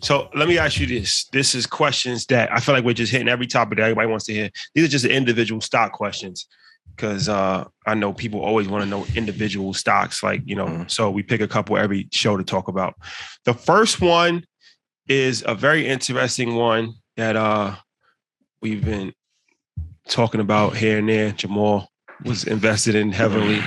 So let me ask you this. This is questions that I feel like we're just hitting every topic that everybody wants to hear. These are just the individual stock questions. Because I know people always want to know individual stocks, like, so we pick a couple every show to talk about. The first one is a very interesting one that we've been talking about here and there. Jamal was invested in heavily.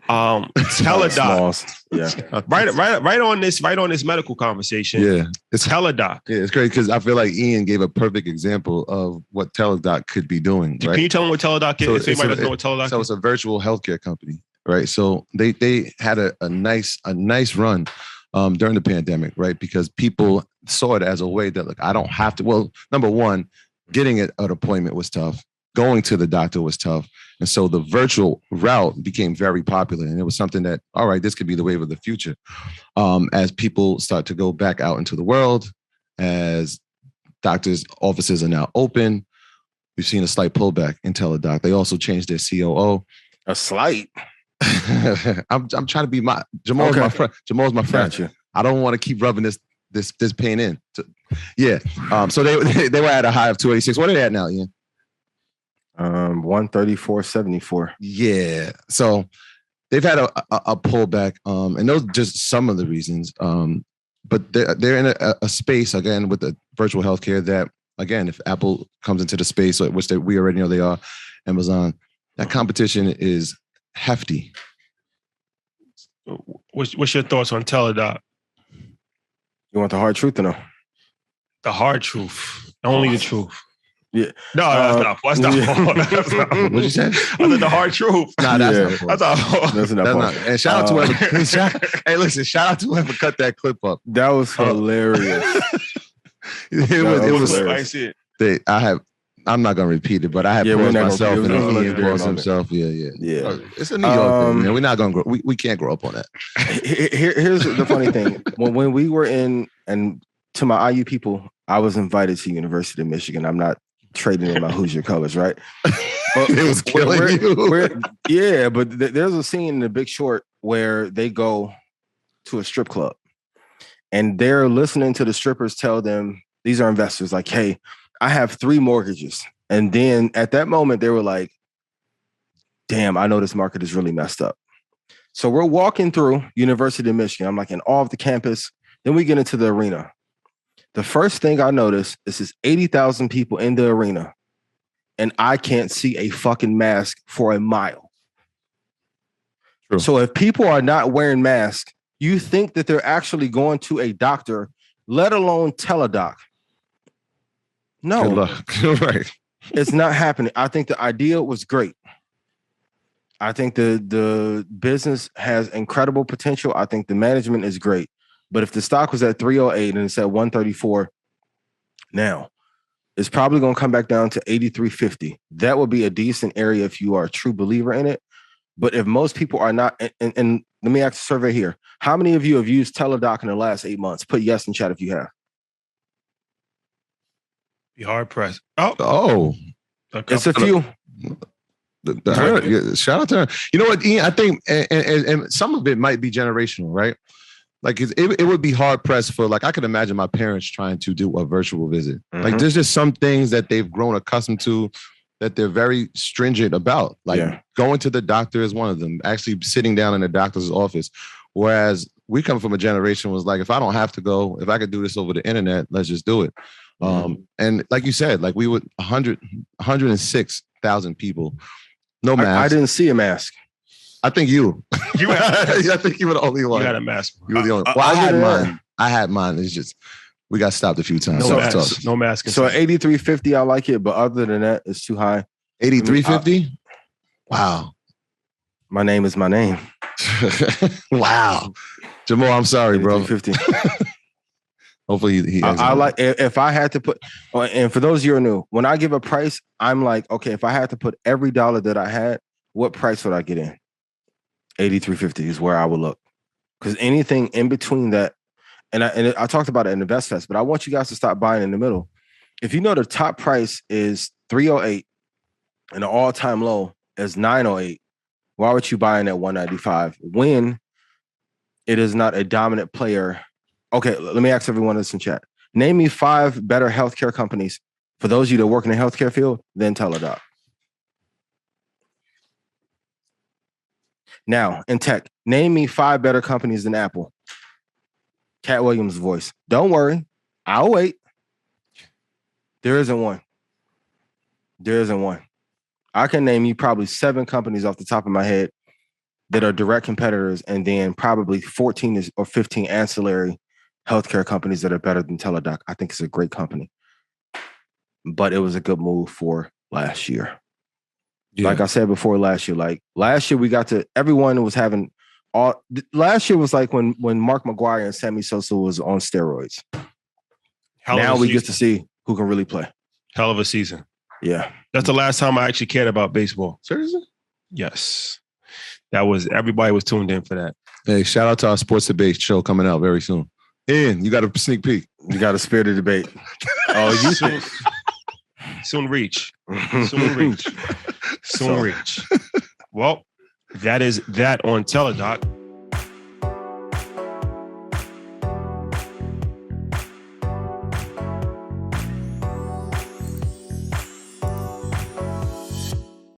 Teladoc. Yeah. Right on this medical conversation. Yeah. It's Teladoc. Yeah, it's great because I feel like Ian gave a perfect example of what Teladoc could be doing. Right? Can you tell them what Teladoc is? So if anybody doesn't know what Teladoc is. So it's a virtual healthcare company, right? So they had a nice run during the pandemic, right? Because people saw it as a way that, like, I don't have to. Well, number one, getting an appointment was tough. Going to the doctor was tough. And so the virtual route became very popular. And it was something that, all right, this could be the wave of the future. As people start to go back out into the world, as doctors' offices are now open, we've seen a slight pullback in Teladoc. They also changed their COO. A slight? I'm trying to be Jamal's my friend. Jamal's my friend. Gotcha. I don't want to keep rubbing this pain in. So they were at a high of 286. What are they at now, Ian? 134.74. Yeah. So they've had a pullback, and those are just some of the reasons. But they're in a space, again, with the virtual healthcare that, again, if Apple comes into the space, which we already know they are, Amazon, that competition is hefty. What's your thoughts on Teladoc? You want the hard truth or no? The hard truth. Only the truth. Yeah. No, that's not. What'd you say? I said the hard truth. Nah, that's not. That's not. And shout out to whoever. Hey, listen! Shout out to whoever cut that clip up. That was hilarious. It was hilarious. I see it. I'm not gonna repeat it, but I had paused myself and Ian paused himself. Yeah. It's a New York thing, man. We're not gonna grow. We can't grow up on that. Here's the funny thing: when we were in, and to my IU people, I was invited to University of Michigan. I'm not trading in my Hoosier colors, right? But it was killing you. Yeah, but there's a scene in The Big Short where they go to a strip club and they're listening to the strippers tell them, these are investors, like, hey, I have 3 mortgages. And then at that moment, they were like, damn, I know this market is really messed up. So we're walking through University of Michigan. I'm like in all of the campus. Then we get into the arena. The first thing I notice is 80,000 people in the arena, and I can't see a fucking mask for a mile. True. So if people are not wearing masks, you think that they're actually going to a doctor, let alone Teladoc. No. Good luck. Right. It's not happening. I think the idea was great. I think the business has incredible potential. I think the management is great. But if the stock was at 308 and it's at 134 now, it's probably going to come back down to 83.50. That would be a decent area if you are a true believer in it. But if most people are not, and let me ask a survey here. How many of you have used Teladoc in the last 8 months? Put yes in chat if you have. Be hard pressed. Oh. It's a few. Shout out to her. You know what, Ian? I think, and some of it might be generational, right? Like it would be hard pressed for, like, I could imagine my parents trying to do a virtual visit. Mm-hmm. Like there's just some things that they've grown accustomed to that they're very stringent about. Like going to the doctor is one of them. Actually sitting down in the doctor's office. Whereas we come from a generation was like, if I don't have to go, if I could do this over the internet, let's just do it. And like you said, like we would 106,000 people, no mask. I didn't see a mask. I think you. I think you were the only one. You had a mask. You were the only one. Well, I had mine. It's just we got stopped a few times. No mask. So at 83.50, I like it, but other than that, it's too high. 83.50. Wow. My name is my name. Wow. Jamal, I'm sorry, bro. 50. Hopefully he I like, if I had to put, and for those of you who are new, when I give a price, I'm like, okay, if I had to put every dollar that I had, what price would I get in? 83.50 is where I would look. Because anything in between that, and I talked about it in InvestFest, but I want you guys to stop buying in the middle. If you know the top price is 308 and the all-time low is 908, why would you buy in at 195 when it is not a dominant player? Okay, let me ask everyone this in chat. Name me 5 better healthcare companies for those of you that work in the healthcare field than Teladoc. Now, in tech, name me 5 better companies than Apple. Cat Williams' voice. Don't worry. I'll wait. There isn't one. There isn't one. I can name you probably 7 companies off the top of my head that are direct competitors, and then probably 14 or 15 ancillary healthcare companies that are better than Teladoc. I think it's a great company. But it was a good move for last year. Yeah. Like I said before last year, we got to, everyone was having all, last year was like when Mark McGuire and Sammy Sosa was on steroids. Now we get to see who can really play. Hell of a season. Yeah. That's the last time I actually cared about baseball. Seriously? Yes. Everybody was tuned in for that. Hey, shout out to our Sports Debate show coming out very soon. Ian, you got a sneak peek. You got a Spirited Debate. Oh, you soon reach. Soon reach. Soon reach. Well, that is that on Teladoc.